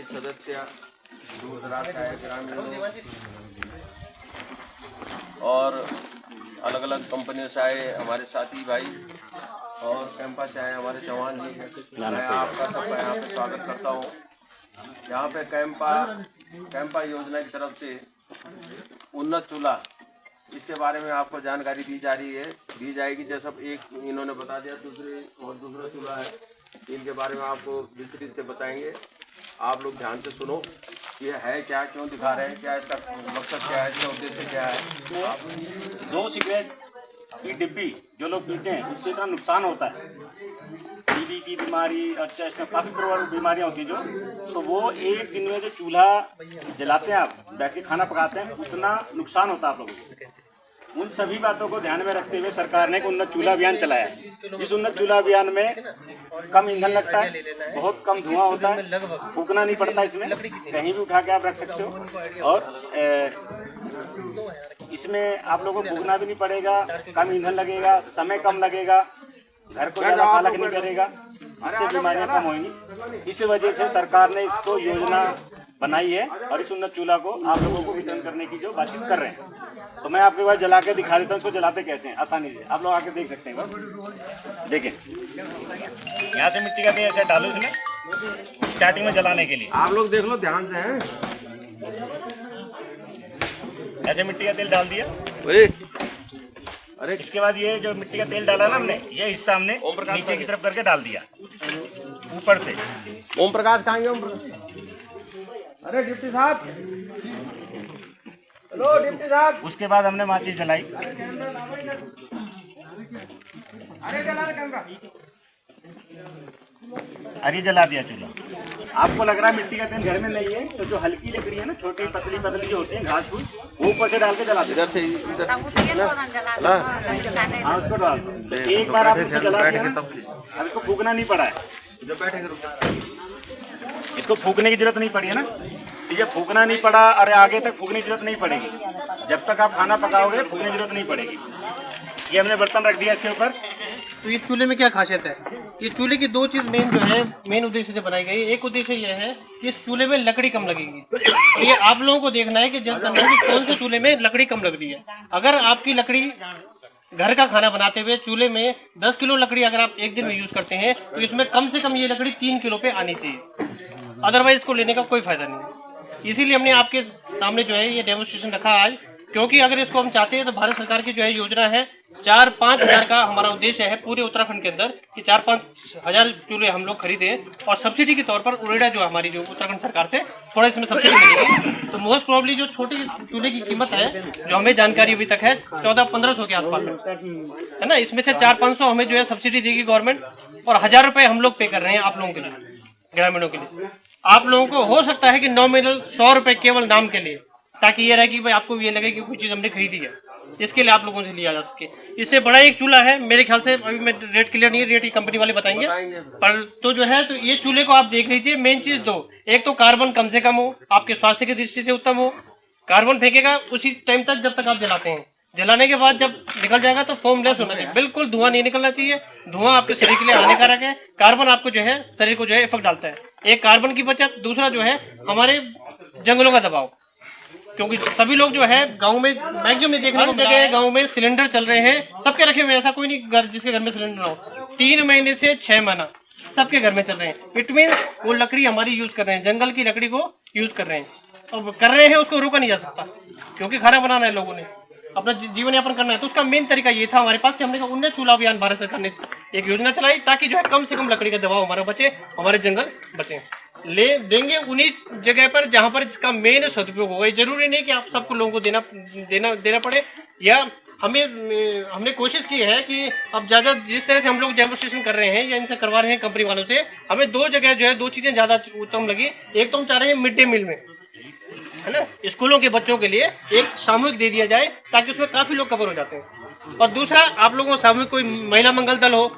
सदस्य, दूर दराज से आए ग्रामीण और अलग अलग कंपनियों से आए हमारे साथी भाई और कैंपा से आए हमारे जवान जी। मैं आपका सबका यहाँ पे स्वागत करता हूँ। यहाँ पे कैंपा योजना की तरफ से उन्नत चूल्हा, इसके बारे में आपको जानकारी दी जाएगी। जैसा एक इन्होंने बता दिया, दूसरा चूल्हा है, इनके बारे में आपको विस्तृत से बताएंगे। आप लोग ध्यान से सुनो, ये है क्या, क्यों दिखा रहे हैं, क्या इसका मकसद क्या है, इसका उद्देश्य क्या है। 2 सिगरेट की डिब्बी जो लोग पीते हैं उससे का नुकसान होता है। टीबी की बीमारी और चेस्ट में काफ़ी प्रकार बीमारियाँ होती हैं तो वो एक दिन में जो चूल्हा जलाते हैं, आप बैठ के खाना पकाते हैं, उतना नुकसान होता है आप लोगों को। उन सभी बातों को ध्यान में रखते हुए सरकार ने एक उन्नत चूल्हा अभियान चलाया है। इस उन्नत चूल्हा अभियान में कम ईंधन लगता है, बहुत कम धुआं होता है, फूकना नहीं पड़ता, इसमें कहीं भी उठा के आप रख सकते हो और इसमें आप लोगों को फूकना भी नहीं पड़ेगा, कम ईंधन लगेगा, समय कम लगेगा, घर को ज़्यादा कालक नहीं करेगा, इससे बीमारियां कम होंगी। इस वजह से सरकार ने इसको योजना बनाई है और इस उन्नत चूल्हा को आप लोगों को वितरण करने की जो बातचीत कर रहे हैं। तो मैं आपके पास जला के दिखा देता हूँ इसको जलाते कैसे हैं, आसानी से आप लोग आके देख सकते हैं। देखें, यहाँ से मिट्टी का तेल ऐसे डालो इसमें स्टार्टिंग में जलाने के लिए। आप लोग देख लो ध्यान से हैं। ऐसे मिट्टी का तेल डाल दिया। अरे इसके बाद ये जो मिट्टी का तेल डाला ना हमने, ये हिस्सा हमने नीचे की तरफ करके डाल दिया ऊपर से। ओम प्रकाश कहाँ गए? ओम प्रकाश, अरे डिप्टी साहब, हेलो डिप्टी साहब। उसके बाद हमने माचिस जलाई। अरे जला दिया चूल्हा। आपको लग रहा है मिट्टी का तेल घर में नहीं है तो जो हल्की लकड़ी है ना, छोटी पतली पतली जो होती है घास फूस, वो ऊपर से डाल के जला दो। इधर से हाँ, उसको डाल दो। एक बार आप उसको जला दिया ना, अब इसको फूकना नहीं पड़ा है। इसको फूकने की जरूरत नहीं पड़ी है ना, ये फूकना नहीं पड़ा और आगे तक फूकने की जरूरत नहीं पड़ेगी। जब तक आप खाना पकाओगे फूकने की जरूरत नहीं पड़ेगी। ये हमने बर्तन रख दिया इसके ऊपर। तो इस चूल्हे में क्या खासियत है? इस चूल्हे की 2 चीज़ मेन उद्देश्य से बनाई गई। एक उद्देश्य यह है कि इस चूल्हे में लकड़ी कम लगेगी। तो ये आप लोगों को देखना है कि जज करना है कि कौन से चूल्हे में लकड़ी कम लग रही है। अगर आपकी लकड़ी घर का खाना बनाते हुए चूल्हे में 10 किलो लकड़ी अगर आप एक दिन में यूज़ करते हैं तो इसमें कम से कम ये लकड़ी 3 किलो पे आनी चाहिए, अदरवाइज इसको लेने का कोई फायदा नहीं है। इसीलिए हमने आपके सामने जो है ये डेमोन्स्ट्रेशन रखा आज, क्योंकि अगर इसको हम चाहते हैं तो भारत सरकार की जो है योजना है 4-5 हज़ार का हमारा उद्देश्य है पूरे उत्तराखंड के अंदर कि 4-5 हज़ार चूल्हे हम लोग खरीदें और सब्सिडी के तौर पर उरेडा जो हमारी जो उत्तराखंड सरकार से थोड़ा इसमें सब्सिडी मिलेगी। तो मोस्ट प्रॉब्ली जो छोटे चूल्हे की कीमत है जो हमें जानकारी अभी तक है 1400-1500 के आसपास है ना, इसमें से 400-500 हमें जो है सब्सिडी देगी गवर्नमेंट और 1000 रुपये हम लोग पे कर रहे हैं आप लोगों के लिए, ग्रामीणों के लिए। आप लोगों को हो सकता है कि नॉमिनल 100 रुपये केवल नाम के लिए, ताकि ये रहे कि भाई आपको ये लगे कि कोई चीज़ हमने खरीदी है, इसके लिए आप लोगों से लिया जा सके। इससे बड़ा एक चूल्हा है मेरे ख्याल से, अभी मैं रेट क्लियर नहीं है, रेट ही कंपनी वाले बताएंगे पर तो जो है तो ये चूल्हे को आप देख लीजिए। मेन चीज़ 2, एक तो कार्बन कम से कम हो, आपके स्वास्थ्य की दृष्टि से उत्तम हो। कार्बन फेंकेगा उसी टाइम तक जब तक आप जलाते हैं, जलाने के बाद जब निकल जाएगा तो फोमलेस होना चाहिए, बिल्कुल धुआं नहीं निकलना चाहिए। धुआं आपके शरीर के लिए हानिकारक है। कार्बन आपको जो है शरीर को जो है इफेक्ट डालता है। एक कार्बन की बचत, दूसरा जो है हमारे जंगलों का दबाव, क्योंकि सभी लोग जो है गांव में मैक्सिमम देखने को जगह गांव में सिलेंडर चल रहे हैं, सबके रखे हुए, ऐसा कोई नहीं घर जिसके घर में सिलेंडर ना हो। 3 महीने से 6 महीना सबके घर में चल रहे हैं। इट मीन वो लकड़ी हमारी यूज कर रहे हैं, जंगल की लकड़ी को यूज कर रहे हैं और कर रहे हैं, उसको रोका नहीं जा सकता क्योंकि खाना बनाना है, लोगों ने अपना जीवन यापन करना है। तो उसका मेन तरीका ये था हमारे पास कि हमने उन्नत चूल्हा अभियान भारत सरकार ने एक योजना चलाई ताकि जो है कम से कम लकड़ी का दबाव हमारा बचे, हमारे जंगल बचे। ले देंगे उन्हीं जगह पर जहां पर इसका मेन सदुपयोग होगा। जरूरी नहीं कि आप सबको लोगों को देना पड़े, या हमने कोशिश की है कि अब ज़्यादा जिस तरह से हम लोग डेमोन्स्ट्रेशन कर रहे हैं या इनसे करवा रहे हैं कंपनी वालों से, हमें 2 जगह जो है 2 चीज़ें ज़्यादा उत्तम लगी। एक तो हम चाह रहे हैं मिड डे मील में, है ना, स्कूलों के बच्चों के लिए एक सामूहिक दे दिया जाए ताकि उसमें काफ़ी लोग कवर हो जाते हैं। और दूसरा आप लोगों को सामूहिक कोई महिला मंगल दल हो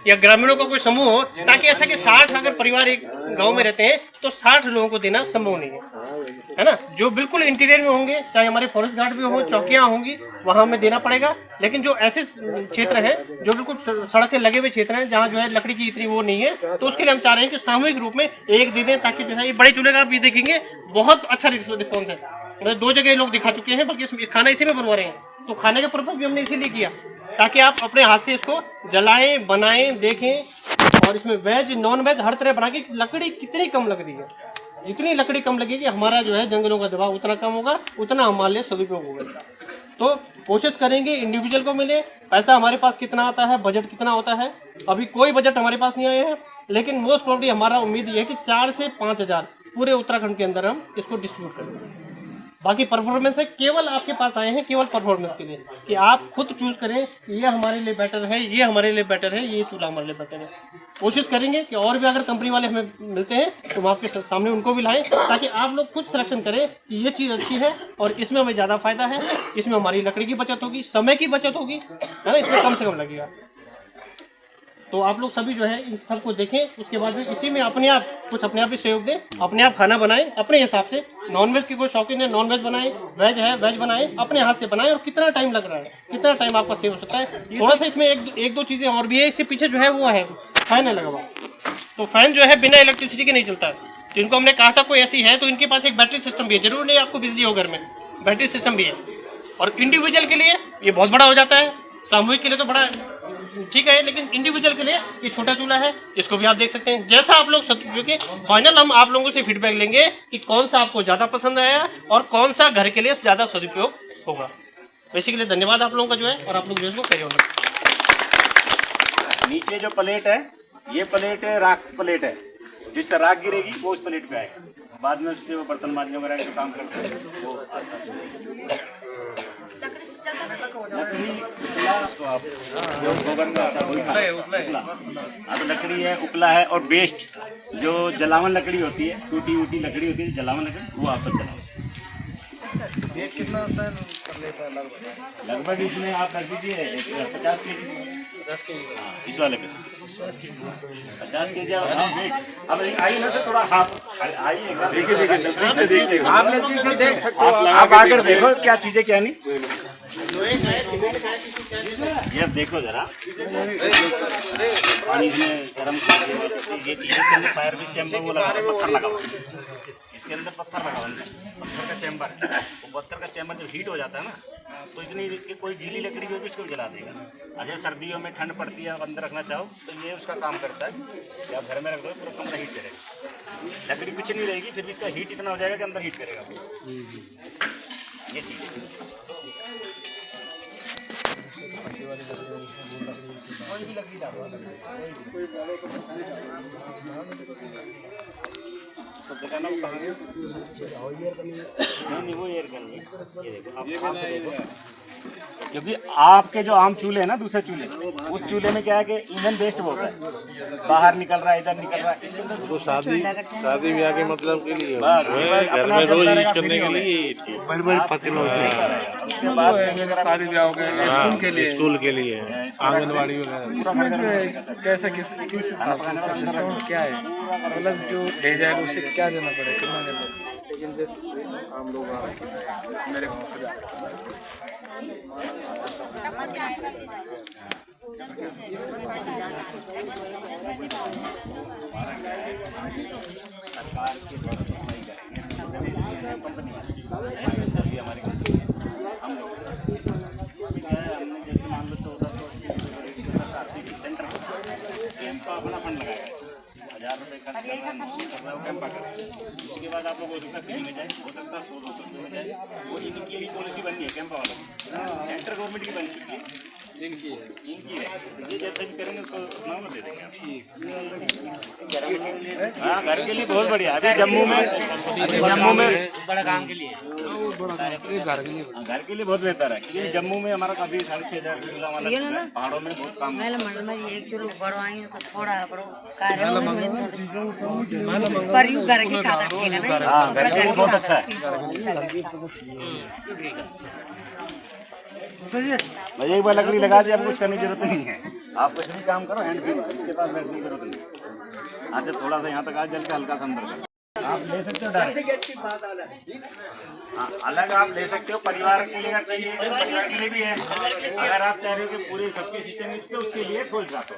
या ग्रामीणों का कोई समूह हो, ताकि ऐसा कि 60 अगर परिवार एक गांव में रहते हैं तो 60 लोगों को देना संभव नहीं है ना। जो बिल्कुल इंटीरियर में होंगे, चाहे हमारे फॉरेस्ट गार्ड भी हो, चौकियां होंगी, वहां हमें देना पड़ेगा। लेकिन जो ऐसे क्षेत्र हैं जो बिल्कुल सड़क से लगे हुए क्षेत्र हैं, जहाँ जो है लकड़ी की इतनी वो नहीं है, तो उसके लिए हम चाह रहे हैं कि सामूहिक रूप में एक दे दें, ताकि जो है ये बड़े चूल्हे का आप ये देखेंगे बहुत अच्छा रिस्पॉन्स है। मतलब 2 जगह लोग दिखा चुके हैं, बल्कि खाना इसी में बनवा रहे हैं। तो खाने का पर्पज भी हमने इसीलिए किया ताकि आप अपने हाथ से इसको जलाएं, बनाएं, देखें। और इसमें वेज नॉन वेज हर तरह बना के लकड़ी कितनी कम लग रही है, जितनी लकड़ी कम लगेगी हमारा जो है जंगलों का दबाव उतना कम होगा, उतना हमारे लिए सदुपयोग होगा। तो कोशिश करेंगे इंडिविजुअल को मिले। पैसा हमारे पास कितना आता है, बजट कितना होता है, अभी कोई बजट हमारे पास नहीं आया है, लेकिन मोस्ट प्रॉब्ली हमारा उम्मीद ये है कि 4 से 5 हज़ार पूरे उत्तराखंड के अंदर हम इसको डिस्ट्रीब्यूट करेंगे। बाकी परफॉर्मेंस है, केवल आपके पास आए हैं केवल परफॉर्मेंस के लिए, कि आप खुद चूज करें कि ये हमारे लिए बेटर है, ये हमारे लिए बेटर है, ये चूल्हा हमारे लिए बेटर है। कोशिश करेंगे कि और भी अगर कंपनी वाले हमें मिलते हैं तो हम आपके सामने उनको भी लाएं, ताकि आप लोग खुद सिलेक्शन करें कि ये चीज़ अच्छी है और इसमें हमें ज़्यादा फायदा है, इसमें हमारी लकड़ी की बचत होगी, समय की बचत होगी, है ना, इसमें कम से कम लगेगा। तो आप लोग सभी जो है इन सबको देखें, उसके बाद में इसी में अपने आप कुछ अपने आप भी सहयोग दें, अपने आप खाना बनाएं अपने हिसाब से। नॉनवेज की कोई शौकीन है नॉनवेज बनाएं, वेज है वेज बनाएं, अपने हाथ से बनाएं। और कितना टाइम लग रहा है, कितना टाइम आपका सेव हो सकता है। थोड़ा सा इसमें एक दो चीज़ें और भी है। इससे पीछे जो है वो है फैन है लगा हुआ, तो फैन जो है बिना इलेक्ट्रिसिटी के नहीं चलता है। तो इनको हमने कहा था कोई ऐसी है तो इनके पास एक बैटरी सिस्टम भी है, जरूर नहीं आपको बिजली हो घर में, बैटरी सिस्टम भी है। और इंडिविजुअल के लिए ये बहुत बड़ा हो जाता है, सामूहिक के लिए तो बड़ा ठीक है, लेकिन इंडिविजुअल के लिए ये छोटा चूल्हा है, इसको भी आप देख सकते हैं। जैसा आप लोग क्योंकि फाइनल हम आप लोगों से फीडबैक लेंगे कि कौन सा आपको ज़्यादा पसंद आया और कौन सा घर के लिए ज़्यादा सदुपयोग होगा। बेसिकली धन्यवाद आप लोगों का जो है, और आप लोग जो है इसको कैरी ऑन रखें। नीचे जो प्लेट है, ये प्लेट राख प्लेट है, जिससे राख गिरेगी वो उस प्लेट पे आएगा। बाद में उससे वो बर्तन मांजने वगैरह जो काम करते हैं वो आता है। तो आप गोबर में आता है तो लकड़ी है, उपला है, और वेस्ट जो जलावन लकड़ी होती है, टूटी उटी लकड़ी होती है जलावन लकड़ी, वो आप सब जलाओ। ये कितना सर लेता है लगभग इसमें आप रख दीजिए 50 केजी, 10 केजी इस वाले पे 50 केजी। अब आइए ना सर, थोड़ा हाथ आइए, देखिए आप नजदीक से देख सकते हो, आप आकर देखो क्या चीजें क्या नहीं। ये देखो जरा, पानी में गर्म करके ये इसके अंदर फायर ब्रिज चैम्बर वो लगा, पत्थर लगा हुआ, इसके अंदर पत्थर लगा हुआ, पत्थर का चैम्बर। वो पत्थर का चैम्बर जब हीट हो जाता है ना, तो इतनी इसकी कोई गीली लकड़ी होगी उसको जला देगा। अगर सर्दियों में ठंड पड़ती है, आप अंदर रखना चाहो तो ये उसका काम करता है कि आप घर में रख दो, पूरा कमरा हीट करेगा। लकड़ी कुछ नहीं रहेगी, फिर भी इसका हीट इतना हो जाएगा कि अंदर हीट करेगा। ये चीज़ कोई भी लकड़ी डालो, तो बताना वो कहाँ है? नहीं वो एयर गन है। ये देखो आप देखो, क्योंकि आपके जो आम चूल्हे हैं ना, दूसरे चूल्हे, उस चूल्हे में क्या है कि ईंधन वेस्ट बहुत है, बाहर निकल रहा है, इधर निकल रहा है। इसके अंदर तो शादी ब्याह के मतलब के लिए घर में रोज यूज करने के लिए बड़ी बड़ी पत्तियां होती हैं, शादी ब्याह हो गए, स्कूल के लिए आंगनबाड़ी वगैरह। इसमें जो है कैसा किस हिसाब से इसका डिस्काउंट क्या है, मतलब जो ले जाएगा उसे क्या देना पड़ेगा, कितना देना पड़ेगा? लेकिन जैसे आम लोग आ रहे हैं मेरे गाँव से अपना फंड लगाएगा 1000 रुपये खर्च कर कैंपा कर, उसके बाद आप लोग हो सकता है फ्री में जाए, हो सकता है 100-200 में जाए। वो इनकी भी पॉलिसी बनी है कैंपा वालों की, सेंट्रल गवर्नमेंट की बन चुकी है, इनकी है। ये जैसे भी करेंगे उसको उतना में दे देंगे आप। हाँ घर के लिए बहुत बढ़िया। अभी जम्मू में बड़ा काम के लिए, घर के लिए बहुत बेहतर है, क्योंकि जम्मू में हमारा काफी 6,500 किलो वाला पहाड़ों में बहुत काम है। हाँ घर के लिए बहुत अच्छा है। एक बार लकड़ी लगा दी, अब कुछ करने की जरूरत नहीं है। आप कुछ भी काम करो हैंड फ्री, इसके पास बैठने की जरूरत नहीं। आज थोड़ा सा यहाँ तक आ जल के हल्का सा अंदर कर आप ले सकते हो डायरेक्ट। हाँ, अलग आप ले सकते हो, परिवार के लिए चाहिए परिवार के लिए भी है। अगर आप चाह रहे हो कि पूरे सबके सिस्टम में उसके लिए कोई बात हो।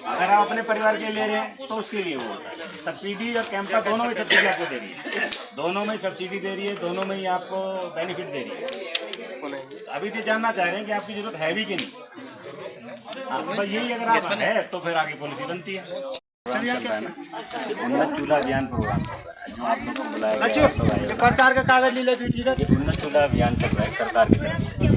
अगर आप अपने परिवार के लिए ले रहे हैं तो उसके लिए वो होता है। सब्सिडी और कैंपा दोनों में सब्सिडी आपको दे रही है, दोनों में सब्सिडी दे रही है, दोनों में ही आपको बेनिफिट दे रही है। अभी तो जानना चाह रहे हैं कि आपकी जरूरत है भी कि नहीं। हाँ, यही अगर आप है तो फिर आगे पॉलिसी बनती है। चल रहा है ना उन्नत चूल्हा अभियान प्रोग्राम जो आप लोग को बुलाया प्रचार का कागज ले ले इधर। ये उन्नत चूल्हा अभियान चल रहा है सरकार की तरफ से।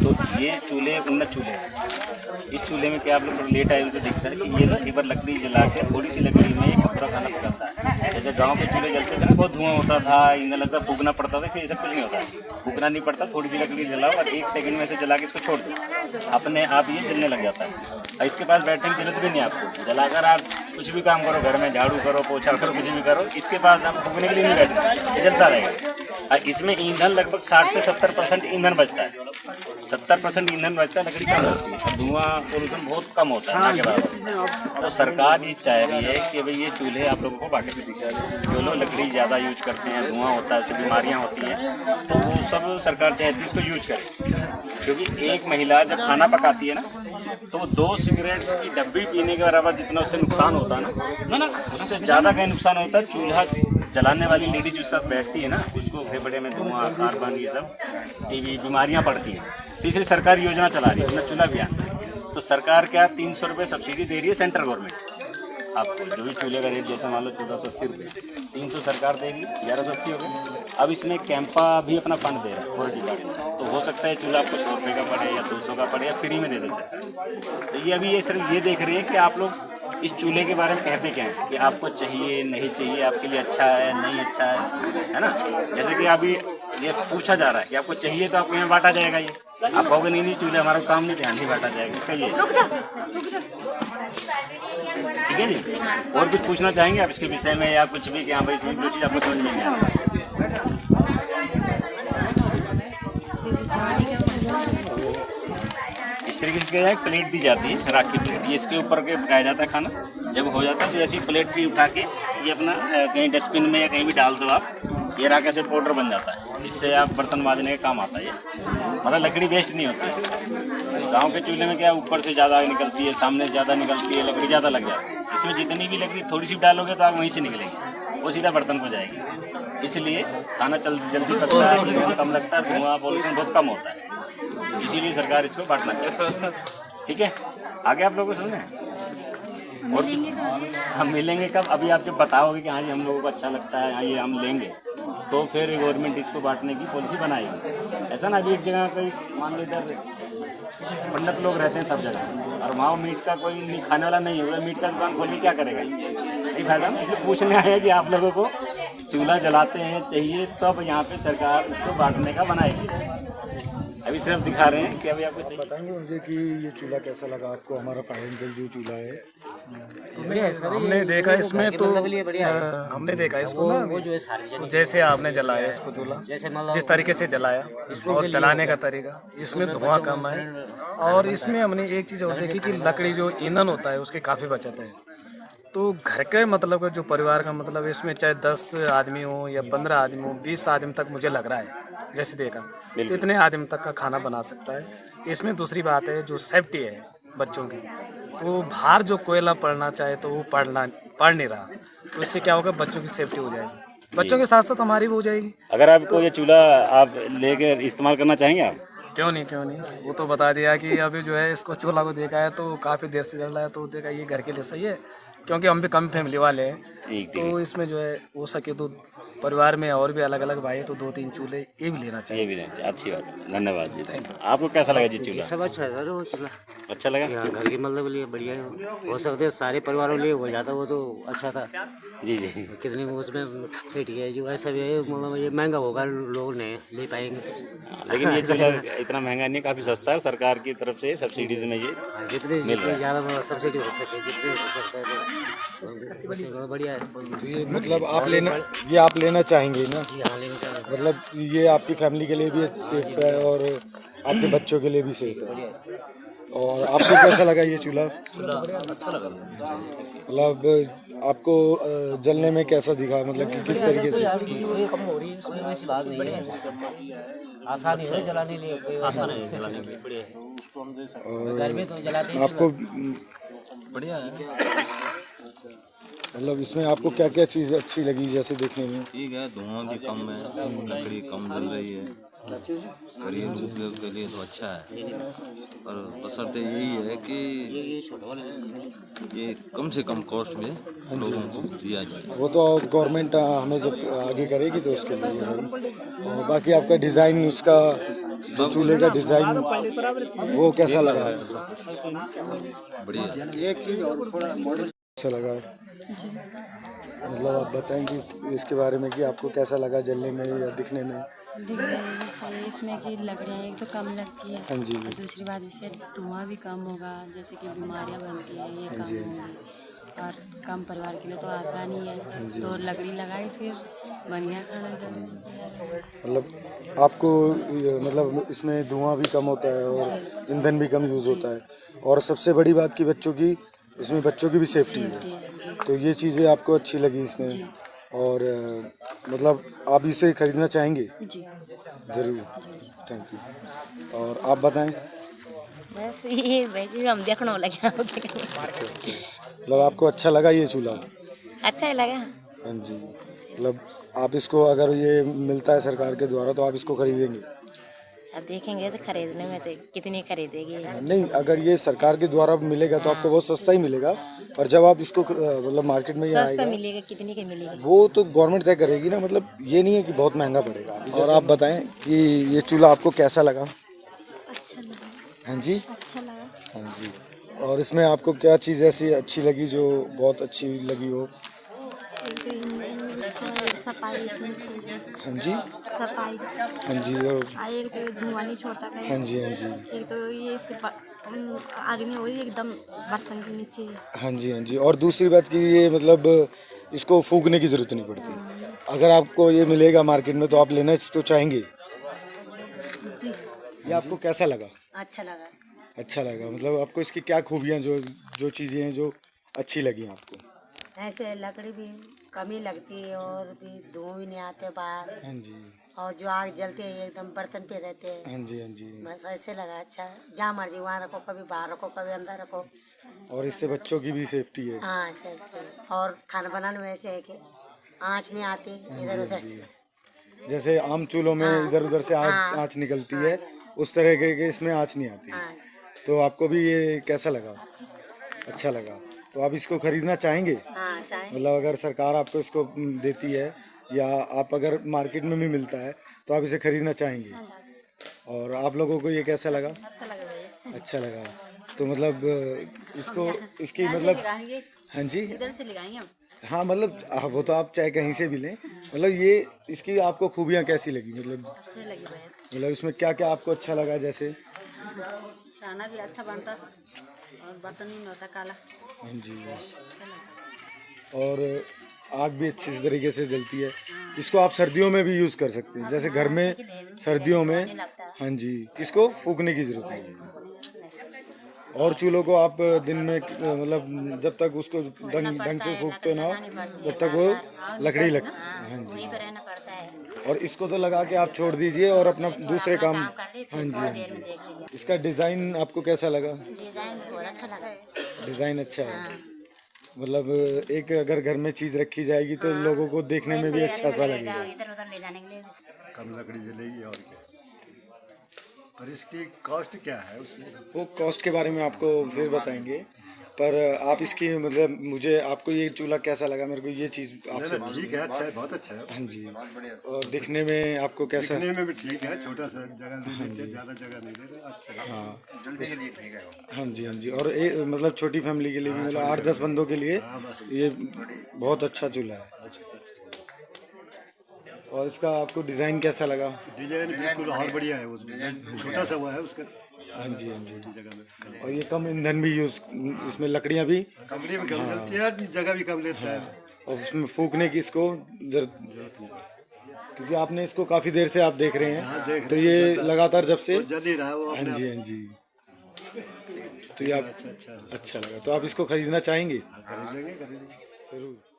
तो ये चूल्हे उन्नत चूल्हे हैं। इस चूल्हे में क्या आप लोग लेट आए तो दिखता है कि ये केवल लकड़ी जला के थोड़ी सी लकड़ी में एक पूरा खाना पकाता है। जैसे गांव के चूल्हे जलते थे ना, बहुत धुआं होता था, ईंधन लगता, फूकना पड़ता था, फिर ये सब कुछ नहीं होता, फूकना नहीं पड़ता, थोड़ी सी लकड़ी जलाओ और 1 सेकंड में से जला के इसको छोड़ दो, अपने आप ये जलने लग जाता है। और इसके पास बैठने की जरूरत भी नहीं आपको, जलाकर आप कुछ भी काम करो, घर में झाड़ू करो, पोछा करो, कुछ भी करो, इसके पास आप फूकने के लिए नहीं बैठना, ये जलता रहेगा। और इसमें ईंधन लगभग 60 से 70% ईंधन बचता है, 70% ईंधन बचता है, लकड़ी कम होती है और धुआं पोल्यूशन बहुत कम होता है ना के बराबर। तो सरकार ये चाह रही है कि भाई ये चूल्हे आप लोगों को बांटे पे दिखा रहे, जो लोग लकड़ी ज़्यादा यूज करते हैं, धुआं होता है, उससे बीमारियाँ होती हैं, तो वो सब सरकार चाहती है इसको यूज करें। क्योंकि एक महिला जब खाना पकाती है ना, तो 2 सिगरेट की डब्बी पीने के बराबर जितना उससे नुकसान होता है ना, उससे ज़्यादा कहीं नुकसान होता है चूल्हा जलाने वाली लेडी जो साथ बैठती है ना, उसको फेफड़े में धुआं, कार्बन, ये सब टीबी बीमारियां पड़ती हैं। तीसरी सरकार योजना चला रही है उन्नत चूल्हा अभियान। तो सरकार क्या 300 रुपये सब्सिडी दे रही है सेंट्रल गवर्नमेंट आपको, जो भी चूल्हे का रेट जैसे मान लो 1480 रुपये, 300 सरकार देगी, 1180 हो गए। अब इसमें कैंपा भी अपना फंड दे रहा है फॉरेस्ट डिपार्टमेंट, तो हो सकता है चूल्हा आपको 100 रुपये का पड़े या 200 का पड़े या फ्री में दे दे सकता। तो ये अभी ये सिर्फ ये देख रहे हैं कि आप लोग इस चूल्हे के बारे में कहते क्या हैं, कि आपको चाहिए नहीं चाहिए, आपके लिए अच्छा है नहीं अच्छा है ना। जैसे कि अभी ये पूछा जा रहा है कि आपको चाहिए तो आपको यहाँ बांटा जाएगा, ये आप कहोगे नहीं चूल्हे हमारा काम नहीं, ध्यान नहीं बांटा जाएगा, सही है। ठीक है जी, और कुछ पूछना चाहेंगे आप इसके विषय में या कुछ भी कि हाँ भाई इसमें जो चीज़ आपको समझ में नहीं आ रहा है? इस तरीके से एक प्लेट दी जाती है, राख की प्लेट, ये इसके ऊपर के पकाया जाता है खाना। जब हो जाता है तो ऐसी प्लेट भी उठा के ये अपना कहीं डस्टबिन में या कहीं भी डाल दो आप, ये राख ऐसे पाउडर बन जाता है, इससे आप बर्तन मांजने का काम आता है। ये मतलब लकड़ी वेस्ट नहीं होती है। गांव के चूल्हे में क्या ऊपर से ज़्यादा निकलती है, सामने से ज़्यादा निकलती है, लकड़ी ज़्यादा लग जाती है। इसमें जितनी भी लकड़ी थोड़ी सी डालोगे तो आग वहीं से निकलेगी, वो सीधा बर्तन को जाएगी, इसलिए खाना जल्दी पकता है, ईंधन कम लगता है, धुआं पॉल्यूशन बहुत कम होता है। इसीलिए सरकार इसको बांटना चाहिए। ठीक है, आगे आप लोगों को समझ में और हम मिलेंगे कब? अभी आप जब बताओगे कि हाँ जी हम लोगों को अच्छा लगता है, हाँ ये हम लेंगे, तो फिर गवर्नमेंट इसको बांटने की पॉलिसी बनाएगी। ऐसा ना अभी एक जगह कोई मान लो इधर पंडित लोग रहते हैं सब जगह, और वहाँ मीट का कोई नहीं खाने वाला नहीं है, मीट का दुकान खोल के क्या करेगा? नहीं फायदा। इसलिए पूछने आया कि आप लोगों को चूल्हा जलाते हैं चाहिए, तब यहाँ पे सरकार इसको बांटने का बनाएगी। अभी सिर्फ दिखा रहे हैं कि अभी आपको चाहिए। बताएंगे मुझे कि ये चूल्हा कैसा लगा आपको? हमारा पैरेंटल जो चूल्हा है तो हमने देखा इसमें, तो हमने देखा इसको ना, तो जैसे आपने जलाया इसको चूल्हा, जिस तरीके से जलाया और जलाने का तरीका, इसमें धुआं कम है। और इसमें हमने एक चीज़ और देखी कि लकड़ी जो ईंधन होता है उसकी काफ़ी बचत है। तो घर के मतलब का जो परिवार का मतलब इसमें चाहे 10 आदमी हो या 15 आदमी हो, 20 आदमी तक मुझे लग रहा है जैसे देखा, तो इतने आदमी तक का खाना बना सकता है। इसमें दूसरी बात है जो सेफ्टी है बच्चों की, तो बाहर जो कोयला पड़ना चाहे तो वो पड़ नहीं रहा, तो इससे क्या होगा, बच्चों की सेफ्टी हो जाएगी, बच्चों के साथ साथ हमारी भी हो जाएगी। अगर आपको ये चूल्हा आप लेकर इस्तेमाल करना चाहेंगे आप? क्यों नहीं, वो तो बता दिया कि अभी जो है इसको चूल्हा को देखा है तो काफ़ी देर से जल रहा है, तो देखा ये घर के लिए सही है, क्योंकि हम भी कम फैमिली वाले हैं। तो इसमें जो है हो सके तो परिवार में और भी अलग अलग भाई तो 2-3 चूल्हे ये भी लेना चाहिए। ये भी लेना चाहिए, अच्छी बात है, धन्यवाद जी। आपको कैसा लगा जी चूल्हा? सब अच्छा है वो चूल्हा, अच्छा लगा? घर के मतलब लिए बढ़िया हो सकते हैं, सारे परिवारों के लिए हो जाता, वो तो अच्छा था। जी जी, कितने उसमें सेठ है जो ऐसा भी है, मतलब ये महंगा होगा, लोग नहीं ले पाएंगे। लेकिन ये चूल्हा इतना महंगा नहीं, काफ़ी सस्ता है, सरकार की तरफ से सब्सिडीज में ये जितने ज़्यादा सब्सिडी हो सके, जितने हो सकता है तो बढ़िया है। ये मतलब आप लेना चाहेंगे ना? जी हाँ, लेना चाहिए। मतलब ये आपकी फैमिली के लिए भी सेफ है और आपके बच्चों के लिए भी सेफ है। और आपको कैसा लगा ये चूल्हा? अच्छा लगा। मतलब आपको जलने में कैसा दिखा, मतलब कि किस तरीके से? कोई कम हो रही है, इसमें कोई स्वाद नहीं है, आसानी है जलाने के लिए, आसान है जलाने के लिए, बढ़िया है। और घर में तो जलाते हैं आपको बढ़िया है। मतलब इसमें आपको क्या क्या चीज़ अच्छी लगी जैसे देखने में? ठीक है, धुआं भी कम है, लकड़ी कम जल रही है, घरेलू उपयोग के लिए तो अच्छा है। और बशर्ते यही है कि ये कम से कम कॉस्ट में लोगों को दिया जाए। वो तो गवर्नमेंट हमें जब आगे करेगी तो उसके लिए है। और बाकी आपका डिज़ाइन, उसका जो चूल्हे का डिज़ाइन वो कैसा लगा? बढ़िया। एक चीज़ और थोड़ा अच्छा लगा। मतलब आप बताएंगे इसके बारे में कि आपको कैसा लगा जलने में या दिखने में? दिखने में भी सही है, इसमें कि लकड़ियाँ एक तो कम लगती है। हाँ जी। और दूसरी बात इससे धुआं भी कम होगा, जैसे कि बीमारियाँ बनती है ये कम होंगी, और कम परिवार के लिए तो आसानी है। तो लकड़ी लगाई फिर बन गया खाना जल्दी से तैयार। मतलब आपको मतलब इसमें धुआं भी कम होता है और ईंधन भी कम यूज़ होता है, और सबसे बड़ी बात कि बच्चों की, इसमें बच्चों की भी सेफ्टी है। तो ये चीज़ें आपको अच्छी लगी इसमें, और मतलब आप इसे खरीदना चाहेंगे? जी ज़रूर। Thank you. और आप बताएं। बस ये भाई हम देखने लगे। मतलब आपको अच्छा लगा ये चूल्हा? अच्छा ही लगा। हाँ जी। मतलब आप इसको, अगर ये मिलता है सरकार के द्वारा तो आप इसको खरीदेंगे? अब देखेंगे तो खरीदने में तो कितनी खरीदेगी। नहीं, अगर ये सरकार के द्वारा मिलेगा तो आपको बहुत सस्ता ही मिलेगा, और जब आप इसको मतलब मार्केट में ये आएगा मिलेगा, कितनी की मिलेगी वो तो गवर्नमेंट तय करेगी ना। मतलब ये नहीं है कि बहुत महंगा पड़ेगा। और आप बताएं कि ये चूल्हा आपको कैसा लगा? अच्छा लगा। हाँ जी। अच्छा लगा। हाँ जी। और इसमें आपको क्या चीज़ ऐसी अच्छी लगी जो बहुत अच्छी लगी हो? सफाई इसमें। हाँ जी। सफाई। हाँ जी। और एक तो धुआं नहीं छोड़ता कहीं। हाँ जी। हाँ जी। एक तो ये इसके आग में वही एकदम बर्तन के नीचे। हाँ जी। हाँ जी। और दूसरी बात कि ये मतलब इसको फूकने की ज़रूरत नहीं पड़ती। अगर आपको ये मिलेगा मार्केट में तो आप लेना तो चाहेंगे? जी। ये आपको कैसा लगा? अच्छा लगा। अच्छा लगा। मतलब आपको इसकी क्या खूबियाँ, जो चीज़ें हैं जो अच्छी लगी आपको? ऐसे लकड़ी भी कम ही लगती है, और भी धुआं भी नहीं आते बाहर। हाँ जी। और जो आग जलते हैं एकदम बर्तन पे रहते हैं। हाँ जी। हाँ जी। बस ऐसे लगा अच्छा। जहाँ मर्जी वहाँ रखो, कभी बाहर रखो कभी अंदर रखो। और इससे बच्चों की भी सेफ्टी है। हाँ सर। और खाना बनाने में ऐसे है कि आँच नहीं आती इधर उधर से। जैसे आम चूल्हों में इधर उधर से आँच निकलती है, उस तरह के इसमें आँच नहीं आती। तो आपको भी ये कैसा लगा? अच्छा लगा। तो आप इसको खरीदना चाहेंगे? हाँ चाहेंगे। मतलब अगर सरकार आपको इसको देती है, या आप अगर मार्केट में भी मिलता है तो आप इसे खरीदना चाहेंगे? और आप लोगों को ये कैसा लगा? अच्छा लगा भैया। अच्छा लगा। तो मतलब इसको, इसकी मतलब, हाँ जी, इधर से लगाएंगे हम। हाँ मतलब वो तो आप चाहे कहीं से भी लें। मतलब ये इसकी आपको खूबियाँ कैसी लगी? मतलब अच्छे लगे भैया। मतलब इसमें क्या क्या आपको अच्छा लगा? जैसे खाना भी अच्छा बनता और बर्तन भी नहीं होता काला। हाँ जी। और आग भी अच्छी तरीके से जलती है। इसको आप सर्दियों में भी यूज़ कर सकते हैं, जैसे घर में सर्दियों में। हाँ जी। इसको फूकने की ज़रूरत नहीं है। और चूल्हों को आप दिन में मतलब जब तक उसको ढंग से फूकते ना हो तब तक वो लकड़ी लग। हाँ जी। और इसको तो लगा के आप छोड़ दीजिए और अपना दूसरे काम। हाँ जी। हाँ जी। इसका डिज़ाइन आपको कैसा लगा? डिजाइन बहुत अच्छा लगा। डिज़ाइन अच्छा है। मतलब एक अगर घर में चीज़ रखी जाएगी तो लोगों को देखने में भी अच्छा सा लगेगा। इधर उधर ले जाने के लिए कम लकड़ी जलेगी और क्या। और इसकी कॉस्ट क्या है उसमें? वो कॉस्ट के बारे में आपको फिर बताएंगे, पर आप इसकी मतलब मुझे, आपको ये चूल्हा कैसा लगा? मेरे को ये चीज़ आपसे। ठीक है, अच्छा है, बहुत अच्छा है। हाँ जी। और दिखने में आपको कैसा? दिखने में भी ठीक है, छोटा सा जगह ले लेते हैं, ज़्यादा जगह नहीं ले रहे। अच्छा है। हाँ। जल्दी के लिए ठीक है। हाँ जी। हाँ जी। और मतलब छोटी फैमिली के लिए भी, मतलब 8-10 बंदों के लिए ये बहुत अच्छा चूल्हा है। और इसका आपको डिज़ाइन कैसा लगा? डिजाइन बिल्कुल और बढ़िया है, उसमें छोटा सा हुआ है उसका। हाँ जी। हाँ जी। और ये कम ईंधन भी यूज़, इसमें लकड़ियाँ भी कमरे में कम लेती है, जगह भी कम लेता है। और उसमें फूकने की इसको जरूरत नहीं, क्योंकि आपने इसको काफ़ी देर से आप देख रहे हैं। तो ये लगातार जब से जल ही रहा है वो। हाँ जी। हाँ जी। तो ये आप अच्छा लगा तो आप इसको खरीदना चाहेंगे? खरीद लेंगे जरूर।